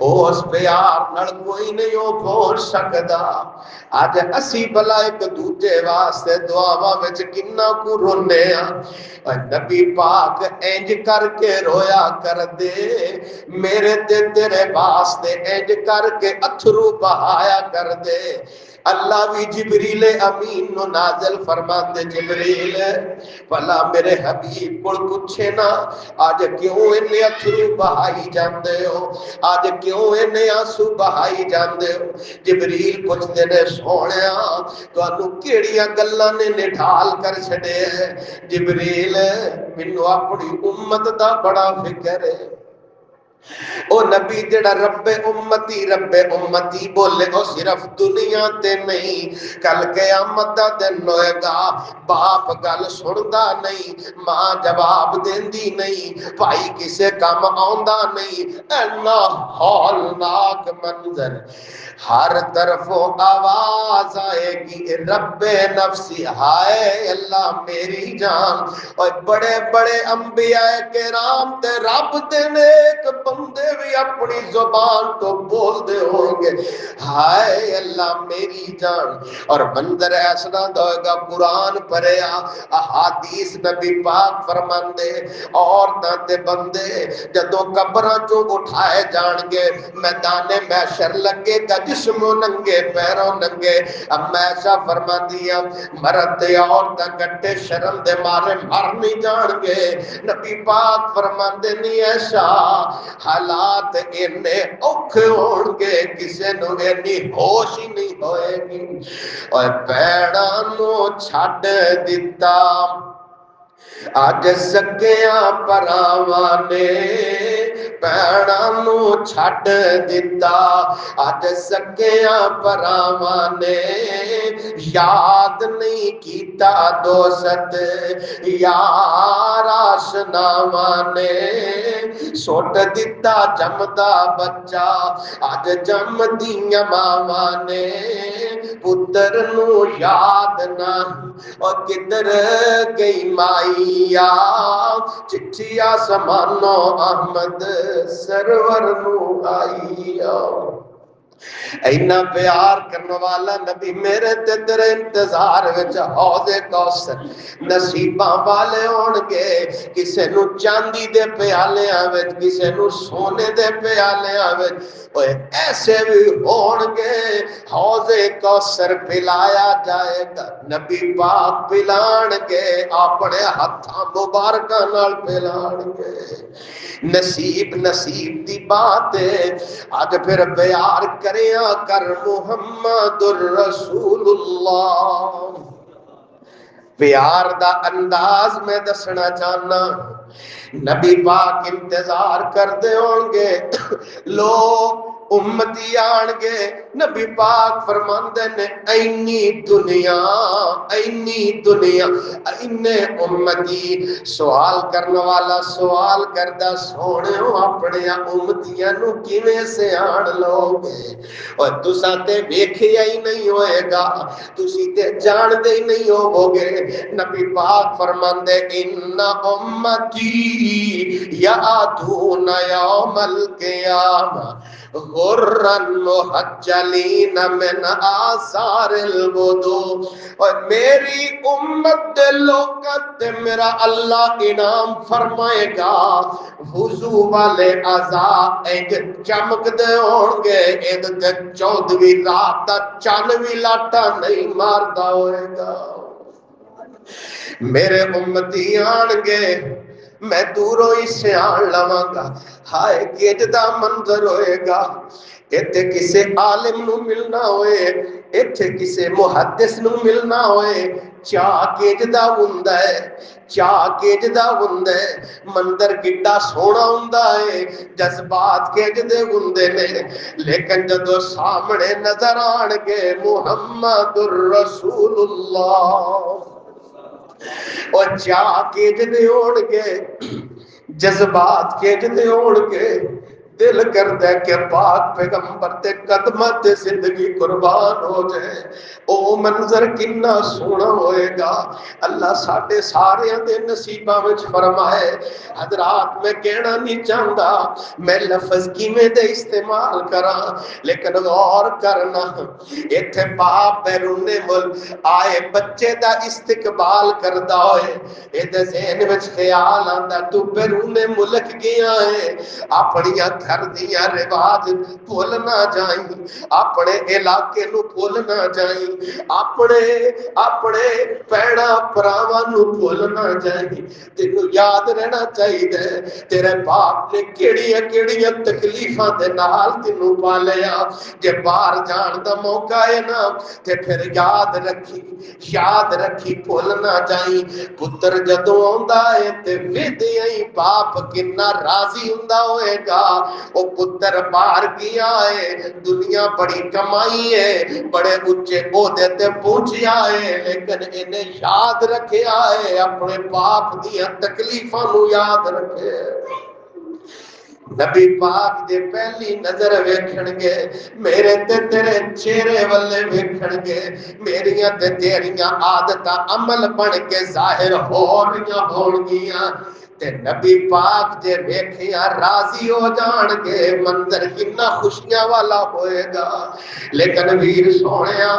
اس پیار نال کوئی نہیں ہو بول سکدا اج اسی بلا ایک دوجے واسطے دعاواں وچ کنا کو رونے ہاں نبی پاک انج کر کے رویا کر دے میرے تے تیرے واسطے انج کر کے اتھرو بہایا کر دے اللہ بھی جبریل امین نو نازل فرماندے جبریل بھلا میرے حبیب کو پوچھے نا آج کیوں انہیں اتھرو بہائی جاندے ہو آج کیوں انہیں آنسو بہائی جاندے ہو جبریل پوچھتے نے سونیا تو انو کیڑیاں گلاں نے نڈھال کر چھڑے ہیں جبریل منو اپنی امت دا بڑا فکر ہے او نبی جڑا رب امتی بولے او صرف دنیا تے نہیں کل قیامت دا دن ہوئے گا باپ گل سندا نہیں ماں جواب دیندی نہیں بھائی کسے کام آندا نہیں اینا ہولناک منظر ہر طرفوں آواز آئے گی رب نفسی ہائے اللہ میری جان اور بڑے بڑے انبیاء کرام تے رب دے نیک بندے بھی اپنی زبان تو بول دے ہوں گے ہائے اللہ میری جان اور منظر ایسا ہوئے گا قرآن پڑھیا احادیث نبی پاک فرماندے عورتاں تے بندے جدوں قبراں چوں اٹھائے جان گے میدان محشر لگے گا جسموں ننگے پیروں ننگے اب میں ایسا فرما دیا مرد عورتاں کٹے شرم دے مارے مر نہیں جان گے نبی پاک فرماندے نہیں ایسا حالات انہیں اوکھے ہون گے کسے نو اینی ہوش ہی نہیں ہوئے گی اور پیڑاں نو چھڈ دتا آج سکیاں پراواں نے پیڑاں نو چھڈ دتا آج سکیاں پراواں نے یاد نہیں کیتا دوست یار آشناواں نے سوٹ دتا جمدا بچہ آج جم دیاں ماواں نے پتر نو یاد نہ اور کدھر گئی مائیا چٹھی آسمانو احمد سرور نو آئیا اینا پیار کرنے والا نبی میرے تے تیرے انتظار وچ حوض کوثر نصیباں والے ہون گے کسے نو چاندی دے پیالیاں وچ کسے نو سونے دے پیالیاں وچ اوے ایسے بھی ہون گے حوض کوثر پلایا جائے گا نبی پاک پلان گے اپنے ہتھاں مبارکاں نال پلان گے نصیب دی بات ہے آج پھر بیار کریاں کر محمد الرسول اللہ پیار دا انداز میں دسنا چاہنا نبی پاک انتظار کر دے ہوں گے لوگ امتی آن گے نبی پاک فرماندے نے اینی دنیا اینے امتی سوال کرنے والا سوال کردہ سونے ہو اپنے امتیاں نو کیویں سے آن لو گے اور تساں تے ویکھیا ہی نہیں ہوئے گا تسی تے جان دے ہی نہیں ہو گے نبی پاک فرماندے ان امتی یاتون یوم القیامہ غرن محجلین من آثار الوضو اور میری امت دے لوکت میرا اللہ انعام فرمائے گا وضو والے اعضاء ایک چمک دے ہون گے ایک تے 14ویں رات دا چن وی لاٹا نہیں ماردا ہوئے گا میرے امتی آن گے میں دوروں ہی سے آن لواں گا ہائے کیجدہ منظر ہوئے گا ایتھے کسے عالم نو ملنا ہوئے ایتھے کسے محدث نو ملنا ہوئے چاہ کیجدہ ہوندا ہے مندر کڈا سونا ہوندا ہے جذبات کیجدے ہوندے نے لیکن جدو سامنے نظر آن گے محمد الرسول اللہ اور چاہ کیجدے ہون گے جذبات کیجدے ہون گے دل کرتا ہے کہ پاک پیغمبر تے قدماں تے زندگی قربان ہو جائے، او منظر کنا سونا ہوئے گا۔ اللہ ساڈے سارے دے نصیباں وچ فرمائے۔ حضرات میں کہنا نہیں چاہتا میں لفظ کیویں دے استعمال کراں، لیکن غور کرنا ایتھے باپ بیرون ملک آئے بچے دا استقبال کردا ہوئے اے دے ذہن وچ خیال آندا تو بیرون ملک گیا ہے، اپنی گھر دیاں رواج بھول نہ جائیں، اپنے علاقے نو بھول نہ جائیں، اپنے پیڑا پراواں نو بھول نہ جائیں۔ تینوں یاد رہنا چاہیے تیرے باپ نے کیڑیاں کیڑیاں تکلیفاں دے نال تینوں پالیا، جے باہر جان دا موقع ہے نا تے پھر یاد رکھی بھول نہ جائیں۔ پتر جدوں آندا ہے تے ویدیاں ہی باپ کنا راضی ہوندا ہوئے گا، او پتر باہر گیا ہے، دنیا بڑی کمائی ہے، بڑے اونچے عہدے تے پہنچیا ہے، لیکن انہیں یاد رکھیا ہے اپنے باپ دیاں تکلیفاں نو یاد رکھے۔ نبی پاک دے پہلی نظر ویکھن گے میرے تے تیرے چہرے والے ویکھن گے، میریاں تے تیریاں عادتاں عمل بن کے ظاہر ہو رہیاں ہون گیاں، تے نبی پاک جے ویکھیا راضی ہو جان گے، منظر کتنا خوشیاں والا ہوئے گا۔ لیکن ویر سونیا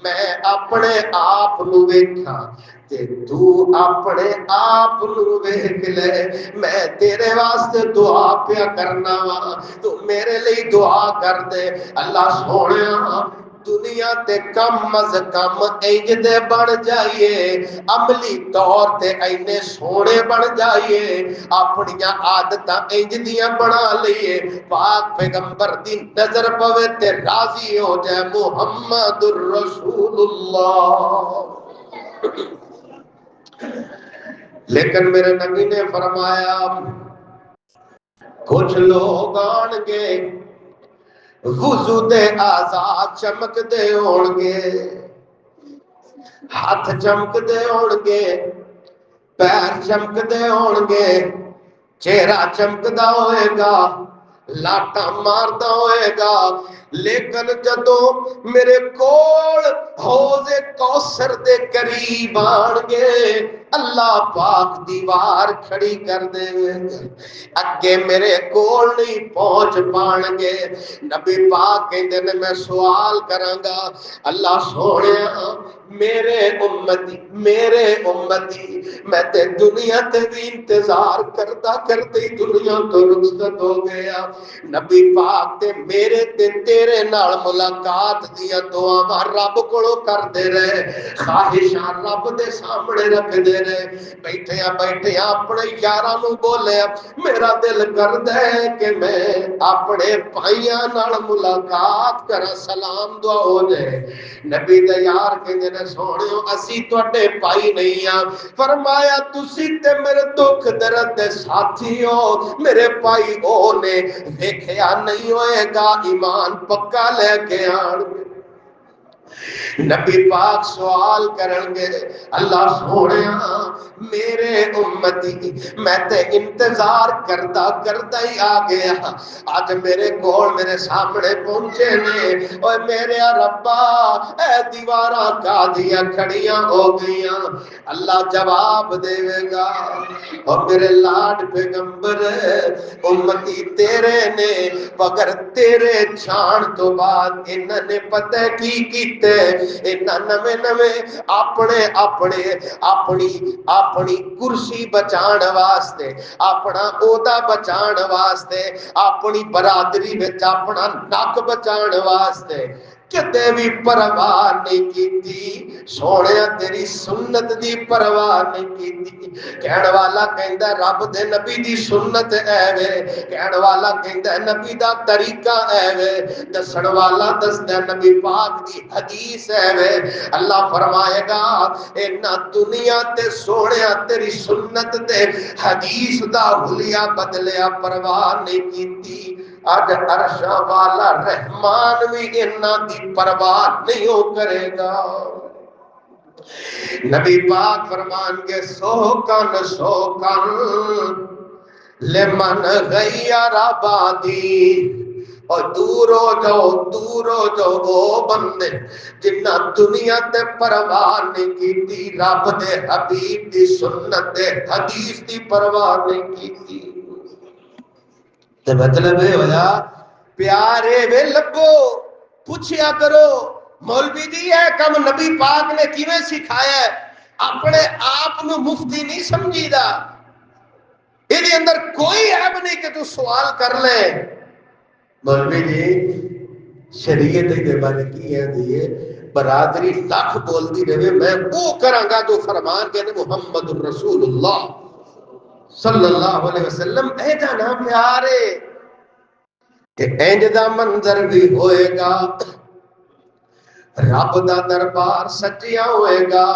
میں اپنے آپ نو ویکھاں تے تو اپنے آپ نو ویکھ لے، میں تیرے واسطے دعا پیا کرنا وا، تو میرے لیے دعا کر دے۔ اللہ سونیا دنیا تے کم از کم انج دے بن جائیے، عملی طور تے اینے سونے بن جائیے، اپنیاں عادتاں انج دیاں بنا لئیے، پاک پیغمبر دی نظر پوے تے راضی ہو جائے محمد الرسول اللہ۔ لیکن میرے نبی نے فرمایا کچھ لوگ آن گے وضو دے آزاد چمک دے ہون گے، ہاتھ چمک دے ہون گے، پیر چمک دے ہون گے، چہرہ چمکدا ہوئے گا، لاٹا ماردا ہوئے گا، لیکن جدوں میرے کول حوض کوثر دے قریب آن گے اللہ پاک دیوار کھڑی کر دے اگے میرے کول نہیں پہنچ پان گے۔ نبی پاک کہندے نے میں سوال کراں گا اللہ سونیا میرے امتی میں تے دنیا تے بھی انتظار کرتا کرتے دنیا تو رخصت ہو گیا، نبی پاک تے میرے تے تیرے نال ملاقات دیا دعاواں رب کولوں کر دے رہے، خواہشاں رب دے سامنے رکھ دے رہے، بیٹھیاں اپنے یاراں نو بولے میرا دل کردا ہے کہ میں اپنے بھائیاں نال ملاقات کراں، سلام دعا ہو جائے۔ نبی دے یار کہندے نے سونیو اسی تواڈے بھائی نہیں ہاں، فرمایا تسی تے میرے دکھ درد دے ساتھی ہو، میرے بھائی او نے دیکھیا نہیں ہوئے گا ایمان پکا لے کے آن گے۔ نبی پاک سوال کرن گے اللہ سونیا میرے امتی میں تے انتظار کرتا ہی آ گیا، آج میرے کول میرے سامنے پہنچے نے، اوے میرے ربا اے دیواراں کادیاں کھڑیاں ہو گئیاں، اللہ جواب دے گا اور میرے لاڈ پیغمبر امتی تیرے نے مگر تیرے چھان تو بعد انہاں نے پتہ کی کیتے انہاں نویں اپنی کرسی بچان واسطے، اپنا عہدہ بچان واسطے، اپنی برادری وچ اپنا نک بچان واسطے کتے بھی پرواہ نہیں کیتی، سونیا تیری سنت دی پرواہ نہیں کیتی۔ کہن والا کہندا رب دے نبی دی سنت اے وے، کہن والا کہندا نبی دا طریقہ اے وے، دسن والا دسدا نبی پاک دی حدیث اے وے۔ اللہ فرمائے گا اینا دنیا تے سونیا تیری سنت تے حدیث دا حلیہ بدلیا پرواہ نہیں کیتی، اج عرشاں والا رحمان بھی انہاں دی پرواہ نہیں کرے گا۔ نبی پاک فرمان کے سو کن لمن غیر آبادی، اور دور ہو جاؤ وہ بندے جنہ دنیا تے پرواہ نہیں کیتی، رب دے حبیب دی سنت دے حدیث دی پرواہ نہیں کیتی۔ تے مطلب ہے ہویا پیارے وے لبو پوچھیا کرو مولوی جی یہ کم نبی پاک نے کیویں سکھایا ہے، اپنے آپ نو مفتی نہیں سمجھی دا، یہ اندر کوئی عیب نہیں کہ تو سوال کر لے۔ مولوی جی شریعت دے بارے کی ہے دیئے برادری لاکھ بول دی رہے، میں وہ کرانگا جو فرمان کے محمد الرسول اللہ صلی اللہ علیہ وسلم اے جانا پیارے کہ اینج دا منظر بھی ہوئے گا، رب دا دربار سچیا ہوئے گا،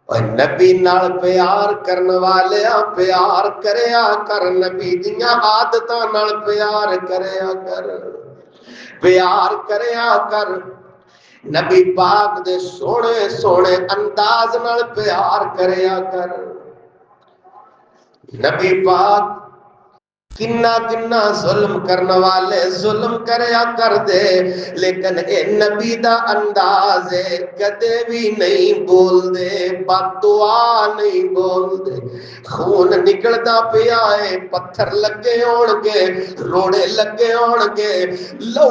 اور نبی نال پیار کرن والے پیار کریا کر، نبی دیاں عادتاں نال پیار کریا کر، پیار کریا کر، نبی پاک دے سونے سونے انداز نال پیار کریا کر۔ نبی پاک کنہ کنہ ظلم کرنے والے ظلم کریا کر دے، لیکن اے نبی دا انداز ہے کدے بھی نہیں بول دے، بد دعا نہیں بول دے، خون نکلدا پیا ہے، پتھر لگے ہون گے، روڑے لگے ہون گے، لو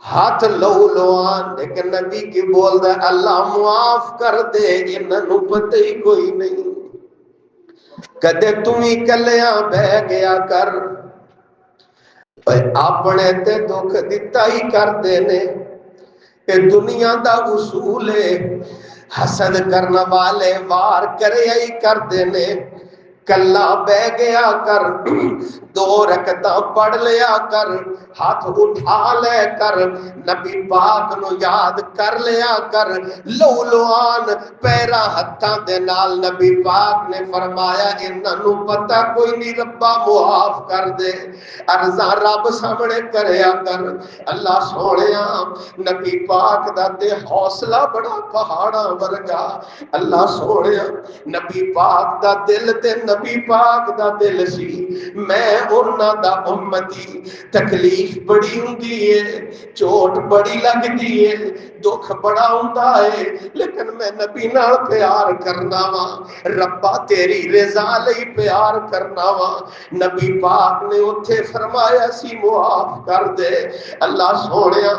ہاتھ لو لوان، لیکن نبی کی بول دے اللہ معاف کر دے، انہوں پتہ ہی کوئی نہیں۔ کدے تمہیں کلیاں بہ گیا کر، اپنے تے دکھ دیتا ہی کر دینے، کہ دنیا دا اصول ہے حسد کرنا والے وار کرے ہی کر دینے، کلا بہ گیا کر، دو رکعتاں پڑھ لیا کر، ہاتھ اٹھا لے کر، نبی پاک نو یاد کر لیا کر، لو لوان پیرا ہتھاں دے نال نبی پاک نے فرمایا انہاں نو پتہ کوئی نہیں ربا معاف کر دے، عرضاں رب سامنے کریا کر۔ اللہ سونیا نبی پاک دا تے حوصلہ بڑا پہاڑاں ورگا، اللہ سونیا نبی پاک دا دل تے نبی پاک دا دل سی، میں انہاں دا امتی، تکلیف بڑی ہوندی ہے، چوٹ بڑی لگ دی ہے، دکھ بڑا ہوندا ہے، لیکن میں نبی نال پیار کرنا وا، ربا تیری رضا لئی پیار کرنا وا۔ نبی پاک نے اتھے فرمایا سی معاف کر دے، اللہ سونیا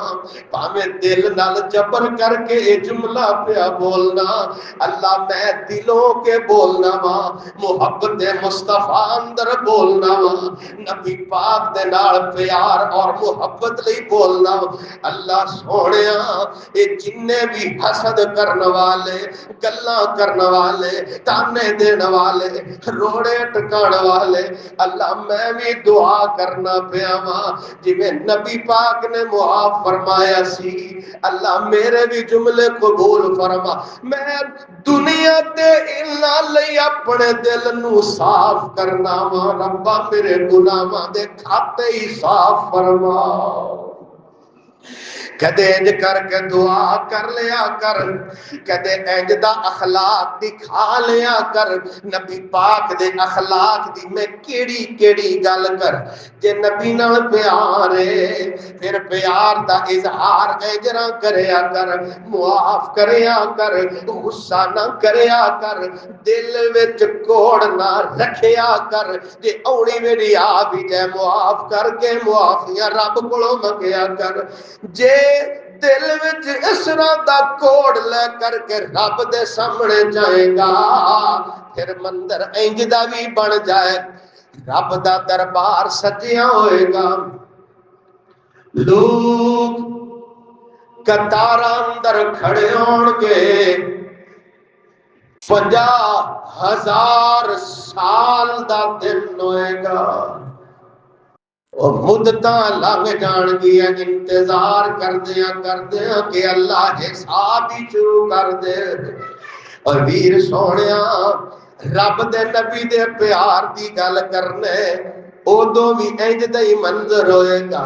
پاویں دل نال جبر کر کے جملہ پیا بولنا، اللہ میں دلوں کے بولنا وا، محبت مصطفیٰ اندر بولنا وا، نبی پاک دے نال پیار اور محبت لئی بولنا وا۔ اللہ سونیا اے جننے بھی حسد کرنے والے، گلاں کرنے والے، تانے دینے والے، روڑے ٹکان والے، اللہ میں بھی دعا کرنا پیا وا جویں نبی پاک نے معاف فرمایا سی، اللہ میرے بھی جملے قبول فرما، میں دنیا تے انہاں لئی اپنے دل نو صاف کرنا وا، ربا میرے گناہاں دے کھاتے ہی صاف فرما۔ کدے انج کر کے دعا کر لیا کر، کدے انج دا اخلاق دکھا لیا کر، نبی پاک دے اخلاق دی میں کیڑی کیڑی گل کر، جے نبی نال پیار ہے پھر پیار دا اظہار اجرا کریا کر، معاف کریا کر، غصہ نہ کریا کر، دل وچ کوڑ نہ رکھیا کر، جے اوڑی میری آ بھی جے معاف کر کے معافیاں رب کولوں منگیا کر، جے دل وچ اسرا دا کوڑ لے کر کے رب دے سامنے جائے گا، پھر مندر انج دا بھی بن جائے، رب دا دربار سجیا ہوئے گا، لوگ قطار اندر کھڑے ہون گے، 50,000 سال دا دن ہوئے گا، اور مدتاں لنگ جان گیا، انتظار کردیا کہ اللہ حساب ہی شروع کر دے۔ اور ویر سونیا رب دے نبی دے پیار دی گل کرنے ادو بھی انج دا ہی منظر ہوئے گا،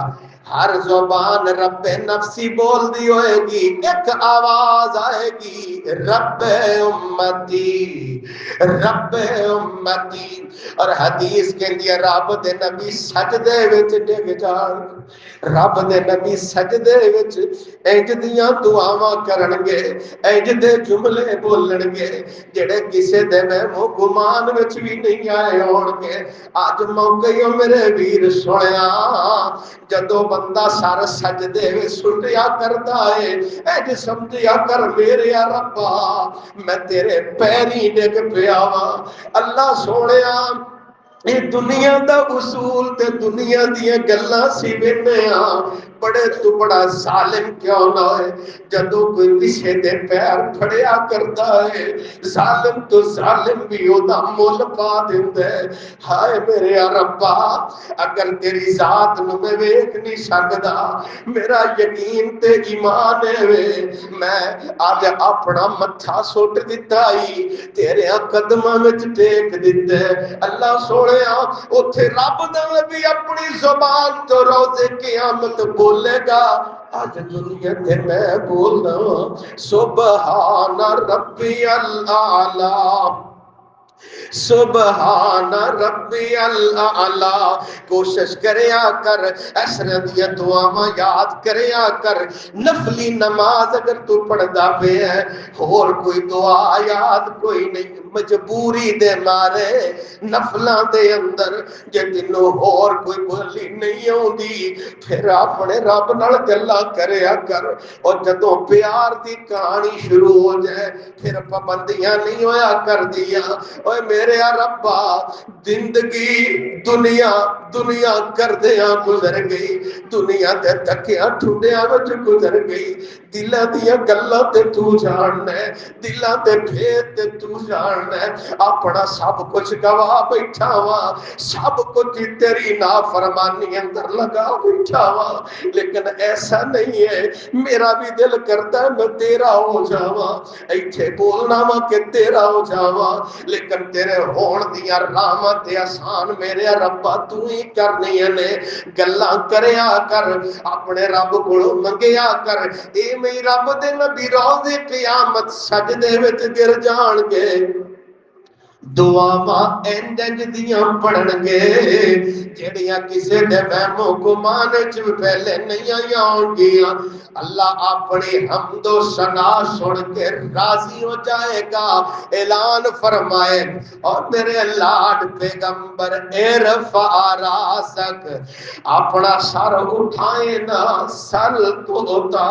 ہر زبان رب نفسی بول دی ہوئے گی، ایک آواز آئے گی رب امتی، رب امتی۔ اور حدیث کے لیے رب دے نبی سجدے وچ ڈگ جان، رب دے نبی سجدے وچ انج دیاں دعاواں کرن گے، انج دے جملے بولن گے جڑے کسے دے وہم گمان وچ بھی نہیں آئے ہون گے۔ اج موقع میرے ویر سنیا، جدو بندہ سر سجدے وچ سٹیا کردا ہے، انج سمجھیا کر میرے ربا میں تیرے پیری ڈگ پیا واں۔ اللہ سونیا یہ دنیا دا اصول تے دنیا دیاں گلاں سی ویندے ہاں، بڑے تو بڑا ظالم کیوں نہ ہے، جدو کوئی کسے دے پیر پھڑیا کردا ہے ظالم تو ظالم بھی اودا مول پا دیندا ہے۔ ہائے میرے ربا اگر تیری ذات نو میں ویکھ نہیں سکدا، میرا یقین تے ایمان ہے وے، میں اج اپنا متھا سٹ دتا ہی تیرے قدماں وچ ٹیک دتا ہے۔ اللہ سونیا اوتھے رب دا نبی اپنی زبان تو روزے قیامت بولے گا، آج دنیا تے میں بولنا سبحان ربی الاعلی، سبحان ربی الاعلی۔ کوشش کریا کر اسرا دی دعاواں یاد کریا کر، نفلی نماز اگر تو پڑھدا پیا ہے اور کوئی دعا یاد کوئی نہیں، مجبوری دے مارے نفلاں دے اندر جے تینوں اور کوئی بولی نہیں آوندی پھر اپنے رب نال گلاں کریا کر۔ اور جدوں پیار دی کہانی شروع ہو جائے پھر پابندیاں نہیں ہویا کر دیا۔ اوے میرے ربا زندگی دنیا دنیا کردیاں گزر گئی، دنیا دے دھکیاں ٹھڈیاں وچ گزر گئی، دلاں دیاں گلاں تے تو جاننا ہے، دلاں دے بھید تے تو جاننا ہے۔ اپنا سب کچھ گوا بیٹھا وا، سب کچھ تیری نافرمانی اندر لگا بیٹھا وا، لیکن ایسا نہیں ہے۔ میرا بھی دل کرتا ہے میں تیرا ہو جاواں، ایتھے بولنا وا کہ تیرا ہو جاواں، لیکن تیرے ہون دیاں راہاں تے آسان میرے ربا تو ہی کرنی نے۔ گلاں کریا کر اپنے رب کولوں منگیا کر، اے میری رب دے نبی روز قیامت سجدے وچ گر جان گے، دعاواں انج دیاں پڑھن گے جڑیاں کسے دے وہم و گمان وچ پہلے نہیں آئیاں ہون گیاں۔ اللہ اپنی حمد و ثنا سن کے راضی ہو جائے گا، اعلان فرمائے اور میرے لاڈ پیغمبر ارفع راسک، اپنا سر اٹھائے نا سل توتا،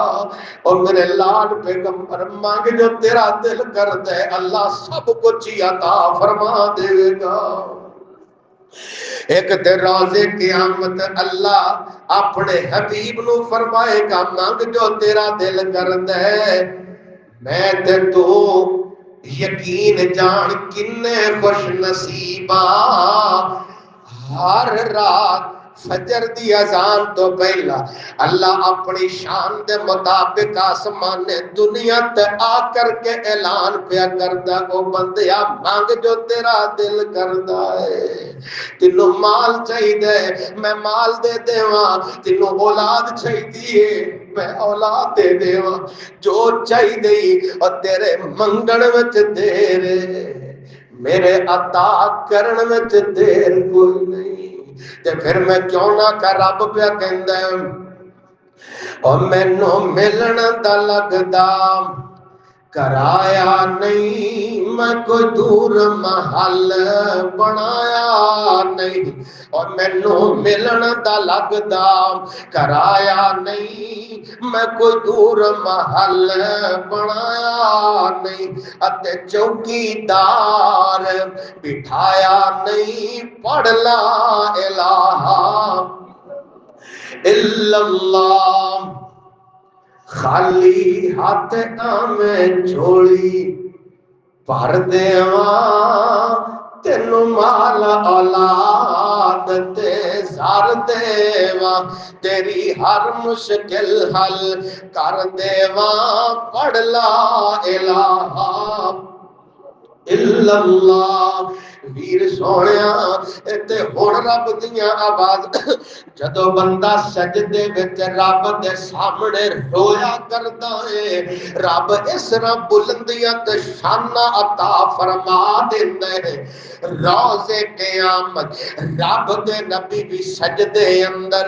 اور میرے لاڈ پیغمبر مانگ جو تیرا دل کر دے اللہ سب کچھ عطا فرما دے گا۔ ایک دن روز قیامت اللہ اپنے حبیب نو فرمائے گا مانگ جو تیرا دل کر دے، میں تے تو یقین جان کنے خوش نصیبا، ہر رات فجر دی اذان تو پہلا اللہ اپنی شان دے مطابق آسمان دنیا تے آ کر کے اعلان پیا کردا، او بندیا مانگ جو تیرا دل کردا ہے۔ تینوں مال چاہیے میں مال دے دیواں، تینوں اولاد چاہیے میں اولاد دے دیواں، جو چاہیے اور تیرے منگن وچ دیر میرے عطا کرن وچ دیر کوئی نہیں۔ تے پھر میں کیوں نہ کر رب پیا کہندا ہے اور مینوں ملن دا لگدا کرایا نہیں، میں کوئی دور محل بنایا نہیں، اور مینوں ملن دا لگدا کرایا نہیں، میں کوئی دور محل بنایا نہیں، اتے چوکیدار بٹھایا نہیں، پڑھ لا الہ الا اللہ، خالی ہاتھ میں جھولی بھر دیواں، تینوں مال اولاد تے زار دیواں، تیری ہر مشکل حل کر دیواں، پڑھ لا الہ الا اللہ، ਵੀਰ ਸੋਹਣਿਆ ਇੱਥੇ ਹੁਣ ਰੱਬ ਦੀਆਂ ਆਵਾਜ਼ ਜਦੋਂ ਬੰਦਾ ਸਜਦੇ ਵਿੱਚ ਰੱਬ ਦੇ ਸਾਹਮਣੇ ਰੋਇਆ ਕਰਦਾ ਏ ਰੱਬ ਇਸ ਤਰ੍ਹਾਂ ਬੁਲੰਦੀਆਂ ਤੇ ਸ਼ਾਨਾਂ ਅਤਾ ਫਰਮਾ ਦਿੰਦਾ ਹੈ ਰੋਜ਼ੇ ਕਿਆਮਤ ਰੱਬ ਦੇ ਨਬੀ ਵੀ ਸਜਦੇ ਅੰਦਰ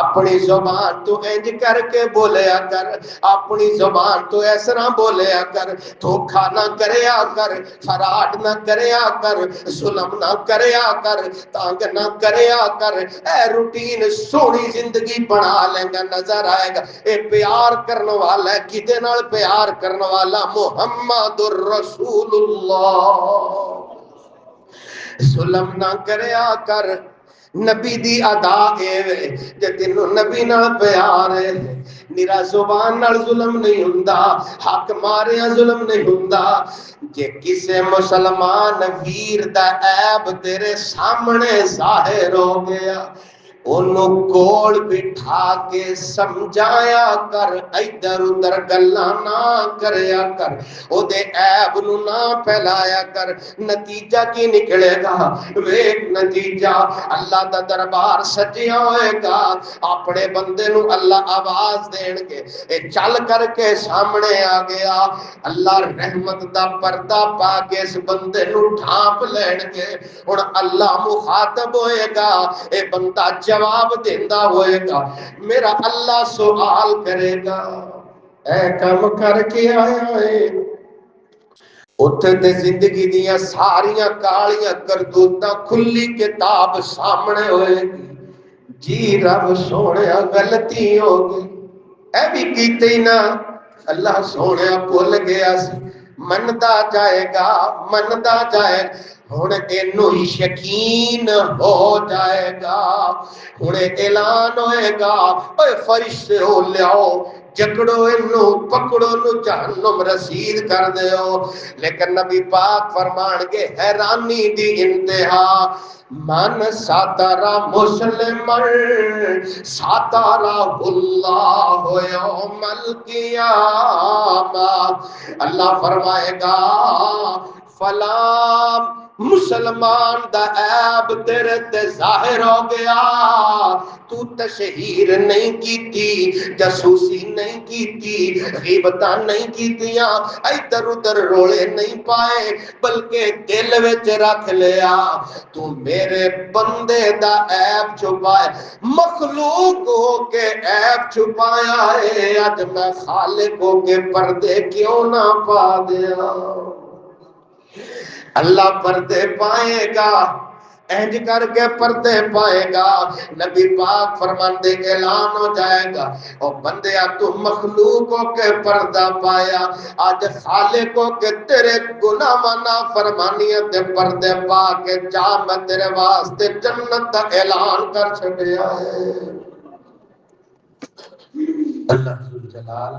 اپنی زبان تو انج کر کے بولیا کر، اپنی زبان تو اس طرح بولیا کر، دھوکا نہ کریا کر، فراڈ نہ کریا کر، ظلم نہ کریا کر، تانگ نہ کریا کر۔ اے روٹین سونی زندگی بنا لیں گا، نظر آئے گا اے پیار کرنے والا ہے۔ کدے نال پیار کرنے والا؟ محمد الرسول اللہ۔ ظلم نہ کریا کر، نبی دی ادا اے وے جے تینوں نبی نال پیار ہے، میرا زبان نال ظلم نہیں ہوندا، حق ماریا ظلم نہیں ہوندا۔ جے کسے مسلمان ویر دا عیب تیرے سامنے ظاہر ہو گیا، انہوں کول بٹھا کے سمجھایا کر، ادھر ادھر گلاں نہ کریا کر، او دے عیب نو نہ پھیلایا کر۔ نتیجہ کی نکلے گا؟ ویک نتیجہ اللہ دا دربار سجیا ہوئے گا، اپنے بندے نو اللہ آواز دین گے، اے چل کر کے سامنے آ گیا، اللہ رحمت دا پردہ پا کے اس بندے نو ڈھانپ لین گے۔ اور اللہ مخاطب ہوئے گا، اے بندہ جواب دیندہ ہوئے گا، میرا اللہ سوال کرے گا، اے کم کر کے آیا ہے؟ اتھے تے زندگی دیاں ساریاں کالیاں کردوتاں کھلی کتاب سامنے ہوئے گی۔ جی رب سونے غلطی ہو گئی، اے بھی کیتے ہی نہ، اللہ سونے بھول گیا سی، مندا جائے گا، مندا جائے گا۔ ہن اینو یقین ہو جائے گا، ہن اعلان ہوئے گا، اے فرشتے ہو لیاؤ، جکڑو انو، پکڑو نو، جہنم رسید کر دیو۔ لیکن نبی پاک فرمان کے حیرانی دی انتہا، من ساتارا مسلم ساتارا اللہ یوم القیامہ۔ اللہ فرمائے گا فلاں مسلمان دا عیب تیرے تے ظاہر ہو گیا، تو تشہیر نہیں کیتی، جاسوسی نہیں کیتی، غیبتاں نہیں کیتیاں، ادھر ادھر رولے نہیں پائے، بلکہ دل وچ رکھ لیا تو میرے بندے دا عیب چھپائے، مخلوق ہو کے عیب چھپایا ہے، اج میں خالق ہو کے پردے کیوں نہ پا دیا؟ اللہ پردے پائے گا، انج کر کے پردے پائے گا۔ نبی پاک فرماندے اعلان ہو جائے گا، او بندیا تو مخلوق ہو کے پردہ پایا، آج خالق ہو کے تیرے گناہ نا فرمانیاں تے پردے پا کے جا، میں تیرے واسطے جنت دا اعلان کر چھڈیا ہے۔ اللہ ذوالجلال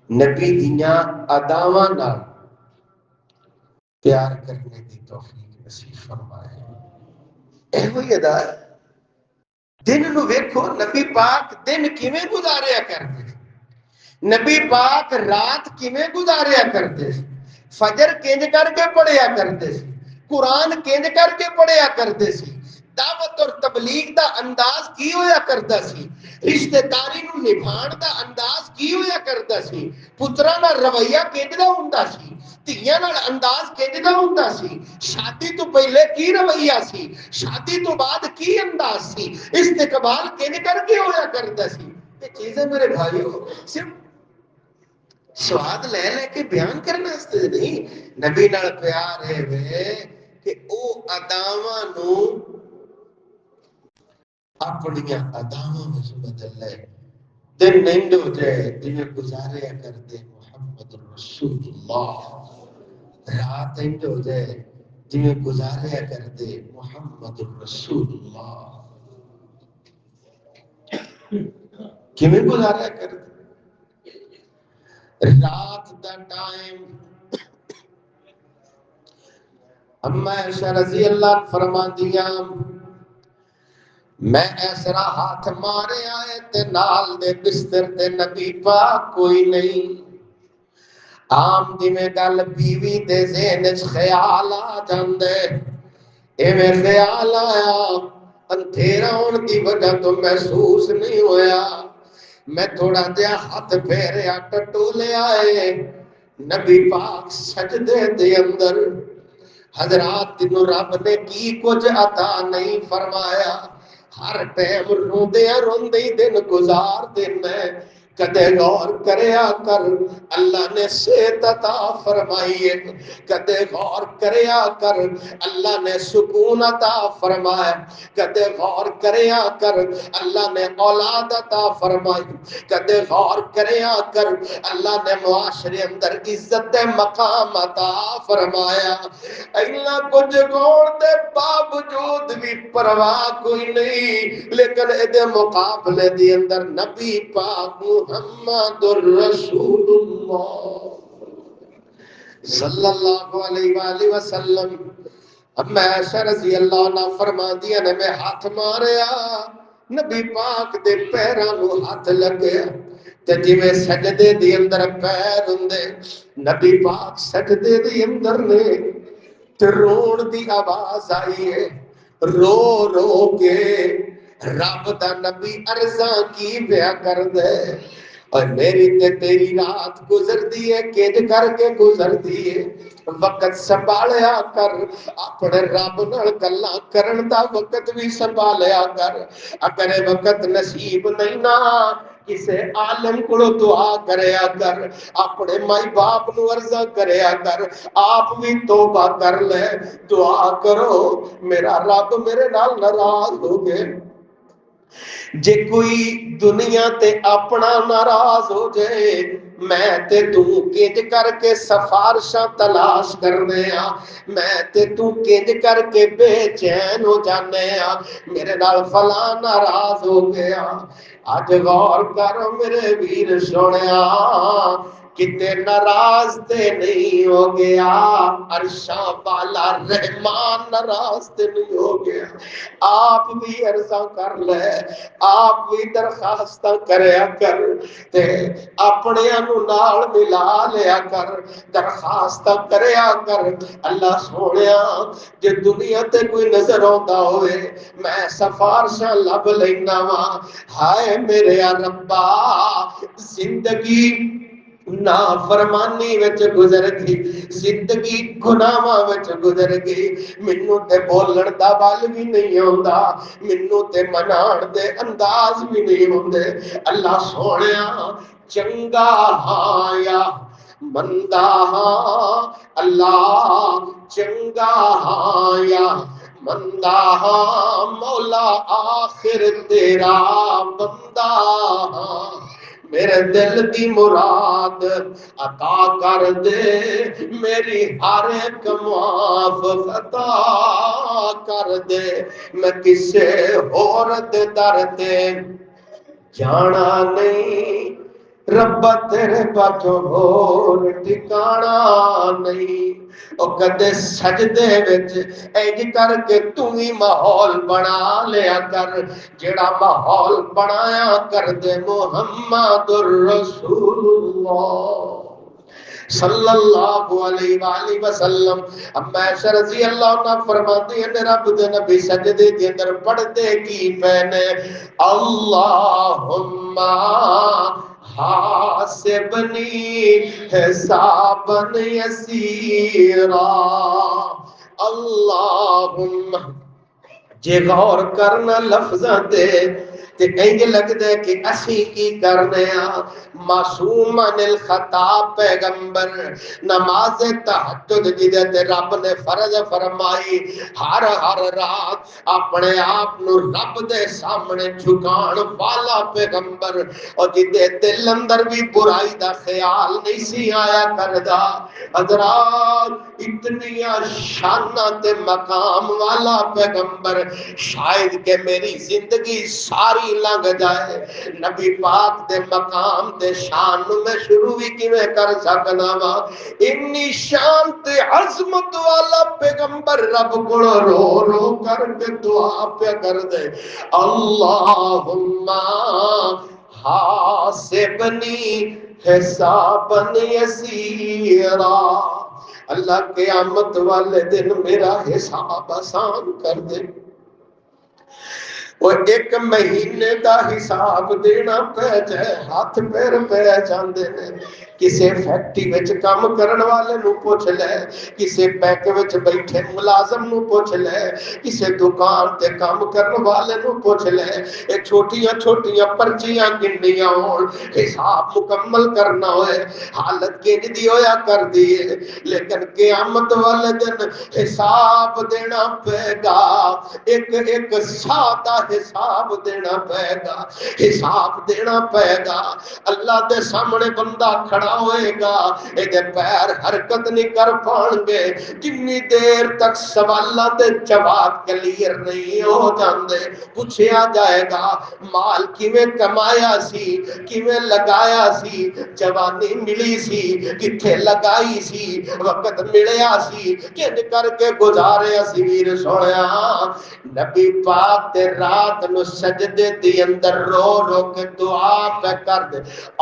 نبی دیاں اداواں نال پیار کرنے کی توفیق نصیب فرمائے۔ اے ہوئی ادا دن نو ویکھو، نبی پاک دن کیویں گزاریا کرتے، نبی پاک رات کیویں گزاریا کرتے، فجر کنج کر کے پڑھیا کرتے سی، قرآن کنج کر کے پڑھیا کرتے سی، دعوت اور تبلیغ دا انداز کی ہویا کرتا سی، رشتہ داری نو نبھان دا انداز کی ہویا کرتا سی، پتراں نال رویہ کنج دا ہوندا سی، دھیاں نال انداز کنج دا ہوندا سی، شادی تو پہلے کی رویہ سی، شادی تو بعد کی انداز سی، استقبال کنج کر کے ہویا کرتا سی۔ یہ چیزیں میرے بھائیو صرف سواد لے لے کے بیان کرنا واسطے نہیں، نبی نال پیار ہے وے کہ او اداواں نو اپنیاں اداواں وچ بدل لے، دن نہیں ہو جائے جویں گزاریا کرتے محمد رسول اللہ، رات نہیں ہو جائے جویں گزاریا کرتے محمد رسول اللہ۔ کیویں گزاریا کرتے؟ رات دا ٹائم اما عائشہ رضی اللہ فرماندیاں، میں ایسرا ہاتھ مارے آئے تے نال دے بستر تے نبی پاک کوئی نہیں، عام دی میں گل بیوی دے ذہن وچ خیال آ جاندے، ایویں خیال آیا، اندھیرا ہون دی وجہ تو محسوس نہیں ہویا، میں تھوڑا جہا ہاتھ پھیریا ٹٹولے آئے، نبی پاک سجدے دے اندر، حضرات تینوں رب نے کی کچھ عطا نہیں فرمایا، ہر ٹائم روندیاں روندے ہی دن گزار دینا ہے۔ کدے غور کریا کر اللہ نے صحت عطا فرمائی ہے، کدے غور کریا کر اللہ نے سکون عطا فرمایا، کدے غور کریا کر اللہ نے اولاد عطا فرمائی، کدے غور کریا کر اللہ نے معاشرے اندر عزت مقام عطا فرمایا۔ اینا کچھ گون دے باوجود بھی پرواہ کوئی نہیں، لیکن ادھے مقابلے دی اندر نبی پاک محمد الرسول اللہ صلی اللہ علیہ وآلہ وسلم، اب عائشہ رضی اللہ عنہ فرما دیا نے میں ہاتھ ماریا، نبی پاک دے پیران نو ہاتھ لگیا تے جویں سجدے دی اندر پیر ہوندے، نبی پاک سجدے دی اندر نے تے رون دی آواز آئی ہے، رو رو کے رب دا نبی عرضاں کی بیا کر دے، اور میری تے تیری رات گزر دی ہے کیج کر کے گزر دی ہے، وقت سنبھالیا کر، اپنے رب نال گلاں کرن دا وقت بھی سنبھالیا کر، اگر وقت نصیب نہیں نا کسے عالم کو دعا کریا کر، اپنے مائی باپ نو عرضہ کریا کر، آپ بھی توبہ کر لے، دعا کرو میرا رب میرے نال ناراض ہو گئے۔ جے کوئی دنیا تے اپنا ناراض ہو جائے، میں تے تو کینج کر کے سفارشاں تلاش کرنے ہاں، میں تے تو کینج کر کے بے چین ہو جانے ہاں، میرے نال فلاں ناراض ہو گیا۔ آج غور کرو میرے ویر سنیا، کتے ناراض تے نہیں ہو گیا، عرشاں والا رحمان ناراض تے نہیں ہو گیا۔ آپ بھی عرضاں کر لے، آپ بھی درخواستاں کریا کر، تے اپنے انو نال ملا لیا کر، درخواستاں کریا کر۔ اللہ سونیا جے دنیا تے کوئی نظر آتا ہوئے میں سفارشاں لب لینا وا، ہائے میرے ربا زندگی نافرمانی وچ گزر گئی، زندگی گناہاں وچ گزر گئی، مینوں تے بولن دا بل بھی نہیں ہوندا، مینوں تے منان دے انداز بھی نہیں ہوندے۔ اللہ سونیا چنگا ہاں یا مندا ہاں، اللہ چنگا ہاں یا مندا ہاں، مولا آخر تیرا بندہ ہاں، میرے دل دی مراد عطا کر دے، میری ہر ایک معاف عطا کر دے، میں کسے اور دے در تے جانا نہیں، ربا تیرے بچوں ہور ٹھکانا نہیں۔ او کدے سجدے وچ اینج کر کے تو ہی ماحول بنا لیا کر، جڑا ماحول بنایا کر دے محمد الرسول اللہ صلی اللہ علیہ وآلہ وسلم۔ اب عائشہ رضی اللہ عنہ فرماتی ہے رب دے نبی سجدے کے اندر پڑھتے کی پہنے، اللہم حاسبنی حسابا یسیرا، اللہم جے غور کرنا لفظاں تے تے انج لگدا ہے کہ اسی کی کرنے ہاں، معصوم عن الخطا پیغمبر نماز تہجد جدے تے رب نے فرض فرمائی، ہر رات اپنے آپ نو رب دے سامنے جھکان والا پیغمبر، اور جدے دل اندر بھی برائی دا خیال نہیں سی آیا کردا، حضرات اتنیاں شاناں تے مقام والا پیغمبر، شاید کہ میری زندگی ساری لنگ جائے نبی پاک دے مقام دے شان میں شروع بھی کیویں کر سکنا وا، اتنی شان تے عظمت والا پیغمبر رب کو رو رو کر کے دعا پہ کر دے، اللہم حاسبنی حسابا یسیرا، اللہ قیامت والے دن میرا حساب آسان کر دے۔ وہ ایک مہینے دا حساب دینا پہ جائے ہاتھ پیر پہ جاندے نے، کسی فیکٹری وچ کام کرن والے نو پوچھ لے، کسی بینک وچ بیٹھے ملازم نو پوچھ لے، کسی دکان تے کام کرن والے نو پوچھ لے، اے چھوٹیاں چھوٹیاں پرچیاں گننیاں ہون، حساب مکمل کرنا ہوئے، حالت کنج دی ہویا کر دیے، لیکن قیامت والے دن حساب دینا پے گا، ایک ایک سادہ حساب دینا پے گا، حساب دینا پے گا۔ اللہ دے سامنے بندہ کھڑا ہوئے گا، اے دے پیر حرکت نہیں کر پان گے، جنی دیر تک سوالات دے جواب کلیئر نہیں ہو جاندے، پوچھیا جائے گا مال کیویں کمایا سی، کیویں لگایا سی، جوانی ملی سی کتھے لگائی سی، وقت ملیا سی کنج کر کے گزارے سی۔ ویر سوڑیا نبی پاک تے رات نو سجدے دی اندر رو رو کے دعا پہ کر دے،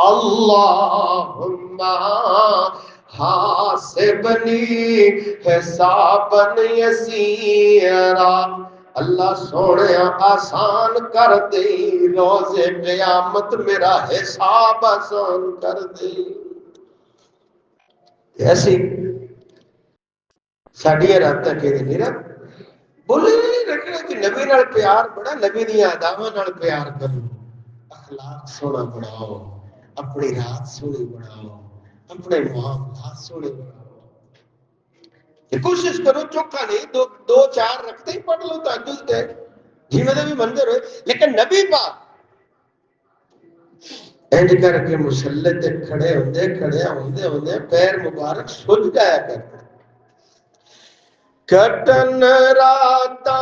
اللہم حاسبنی حسابا یسیرا، اللہ سونے آسان کر دے روز قیامت میرا حساب آسان کر دے۔ ایسی ساڑھیا راتہ کے دے میرا بولے نہیں رکھنا کہ نبی نال پیار بڑا، نبی دیا ادامہ نال پیار کرو، اخلاق سونا بڑھاؤ، اپنی رات سونی بڑھاؤ، اپنے معاملات سونے بڑھاؤ۔ یہ کوشش کرو چوکھا نہیں، دو چار رکھتے ہی پڑھ لو تہجد دے جی میں بھی منظر ہوئے، لیکن نبی پاک اینج کر کے مسلح تے کھڑے ہوندے پیر مبارک سج جایا کرتے، کٹن راتا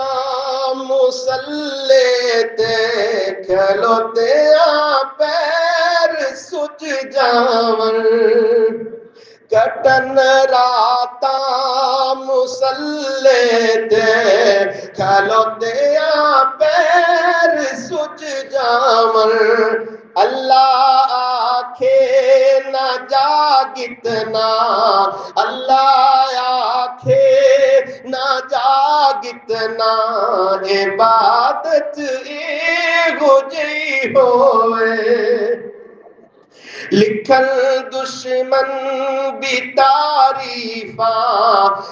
مسلح تے کھلوتے پیر سج جاون، کٹن راتا مسلح تے کھلوتے پیر سج جاون، اللہ آکھے نہ جاگتنا، اللہ آکھے نہ جاگتنا، عبادت ایگو جی ہوئے، لکھن دشمن بھی تعریفاں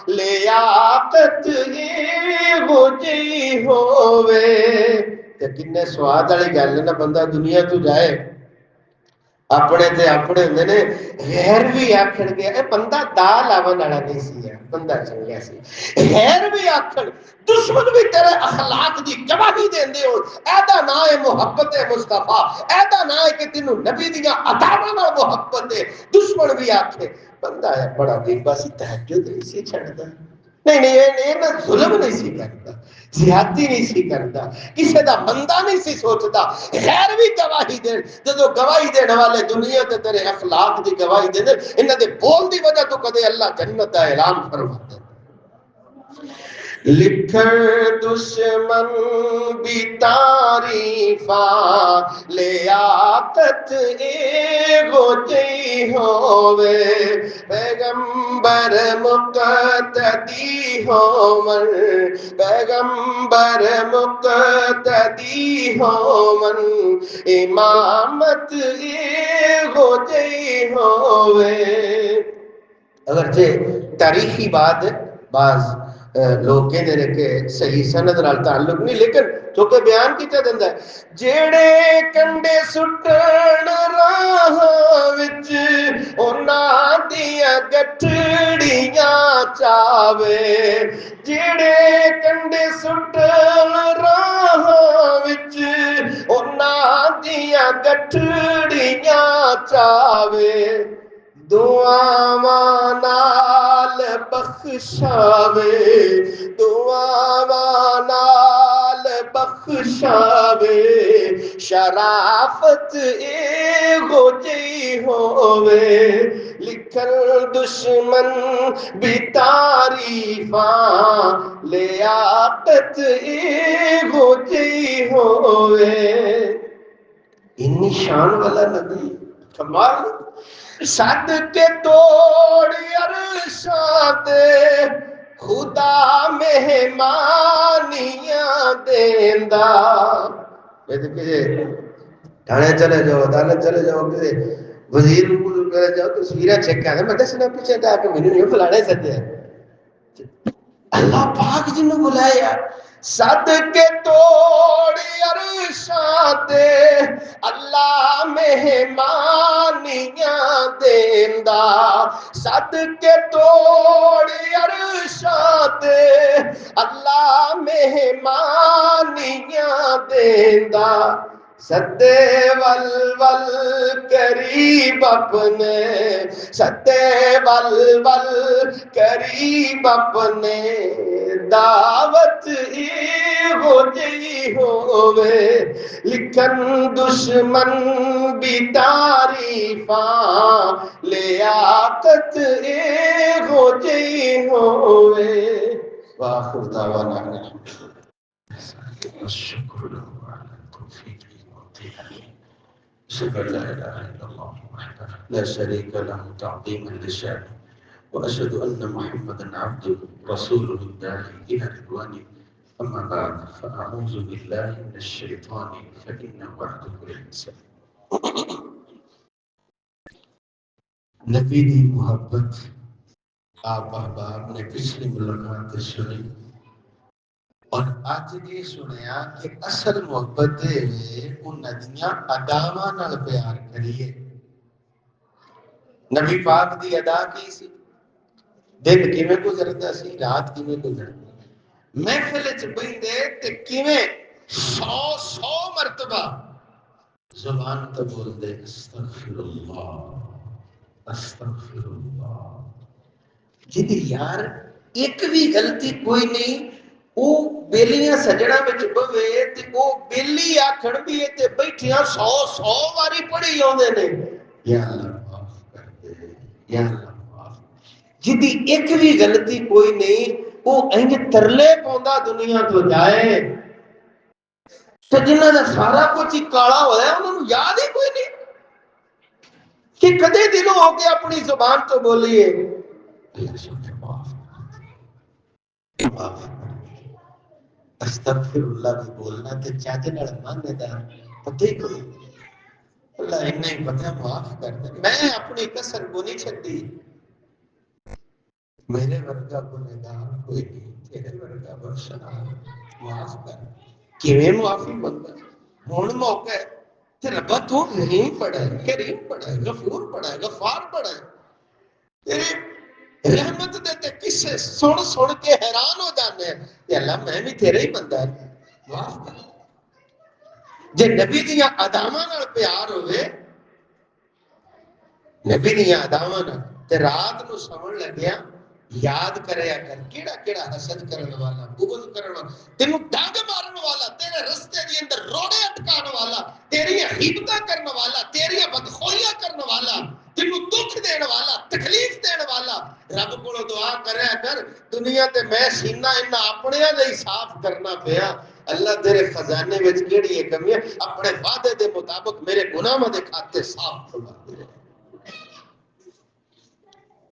لیاقت ایگو جی ہوئے۔ کنے سواد والی گل نا، بندہ دنیا تو جائے اپنے تے اپنے ہوندے نے، غیر بھی آکھن گے اے بندہ دال آون والا نہیں سی، بندہ چنگا سی، غیر بھی آکھن، دشمن بھی تیرے اخلاق دی گواہی دیندے ہو، ایدا نہ ہے محبت مصطفیٰ، ایدا نہ ہے کہ تینوں نبی دیاں اداواں نال محبت ہے، دشمن بھی آکھے بندہ ہے بڑا بھی بس تہجد نہیں سی چھڑدا، نہیں یہ ظلم نہیں سی کرتا، زیادتی نہیں سی کرتا، کسی دا بندہ نہیں سی سوچتا، غیر بھی گواہی دین، جدو گواہی دینے والے دنیا تے تیرے اخلاق دی گواہی دین، انہاں دے بول دی وجہ تو کدے اللہ جنت دا اعلان فرماتا ہے۔ لکھن دشمن بھی تعریفاں لیاقت ایگو جی ہووے، پیغمبر مقتدی ہوون، پیغمبر مقتدی ہوون، امامت ایگو جی ہووے۔ اگرچہ تاریخی بات بعض لوگ کہتے ہیں کہ صحیح سند نال تعلق نہیں، لیکن چونکہ بیان کیتا دیندا ہے، جیڑے کنڈے سٹن راہ وچ انہاں دیاں گٹھڑیاں چاوے، جیڑے کنڈے سٹن راہ وچ انہاں دیاں گٹھڑیاں چاوے، دعاواں نال بخشاوے، دعاواں نال بخشاوے، شرافت ایگو جی ہووے، لکھن دشمن بھی تعریفاں لیاقت ایگو جی ہووے۔ انی شان والا نبی کمال، سد کے توڑ عرشاں تے خدا مہمانیاں دیندا، کسی تھانے چلے جاؤ، عدالت چلے جاؤ، کسی وزیر کو جاؤ تصویریں چیک کر میں دسنا پیچھے جا کے مینوں نہیں فلانا ہی سدیا اللہ پاک جنوں بلایا صدقے توڑی عرشاں تے اللہ مہمانیاں دیندا صدقے توڑی عرشاں تے اللہ مہمانیاں دیندا سدے ول ول قریب اپنے سدے ول ول قریب اپنے دعوت ہو جئی ہووے لکھن دشمن بھی تعریفاں لیاقت ہو جئی ہووے وآخر دعوانا الشکر أشهد أن لا إله إلا الله وحده لا شريك له تعظيما لشأنه وأشهد أن محمدا عبده رسوله الداعي إلى رضوانه أما بعد فأعوذ بالله من الشيطان فإنه عدو للإنسان نبی دی محبت آپ احباب نے پچھلی ملاقات سنی اور آج یہ سنیا کہ اصل محبت دے وہ ندیاں اداواں نال پیار کریے نبی پاک دی ادا کی سی دن کیویں گزردا سی رات کیویں گزرتی محفل وچ بیٹھے تے کیویں 100 مرتبہ زبان تے بول دے استغفر اللہ جدی یار ایک بھی غلطی کوئی نہیں وہ بیلیاں سجڑا وچ بوے تے وہ بیلی آکھن بھی تے بیٹھیاں 100 واری پڑھی اوندے نے یا اللہ معاف کر دے یا اللہ معاف جدی ایک بھی غلطی کوئی نہیں وہ انج ترلے پوندا دنیا تو جائے تے جنہاں دا سارا کچھ ہی کالا ہویا ہے انہاں نوں یاد ہی کوئی نہیں کہ کدے دلوں ہو کے اپنی زبان تو بولیے اللہ سنے معاف استغفر اللہ بھی بولنا تے چاچے نال ماننے دا پتہ ہی کوئی اللہ انہیں ہی پتہ معاف کر دے میں اپنی کسر کو نہیں چھڈی میرے ورگا گنہگار کوئی نہیں تیرے ورگا بخشنا معاف کر کیویں معافی منگدا ہن موقع ہے تے رب تو رحیم پڑھا ہے کریم پڑھا ہے غفور پڑھا ہے غفار پڑھا ہے تیرے رحمت دے تے قصے سن کے حیران ہو جانے ہیں کہ اللہ میں بھی تیرے ہی بندہ ہے معاف کر جے نبی دیاں اداواں نال پیار ہوئے نبی دیاں اداواں نال تے رات نو سمجھ لگیا یاد کریا کر کیڑا کیڑا حسد کرن والا بغض کرن والا تینوں ڈنگ مارن والا تیرے رستے دے اندر روڑے اٹکان والا تیری غیبتاں کرن والا تیری بدخوئیاں کرن والا تینوں دکھ دین والا تکلیف دین والا رب کولوں دعا کریا کر دنیا تے میں سینہ انہاں اپنیاں دے صاف کرنا پیا اللہ تیرے خزانے وچ کیڑی ہے کمی ہے اپنے وعدے دے مطابق میرے گناہاں دے کھاتے صاف فرما دے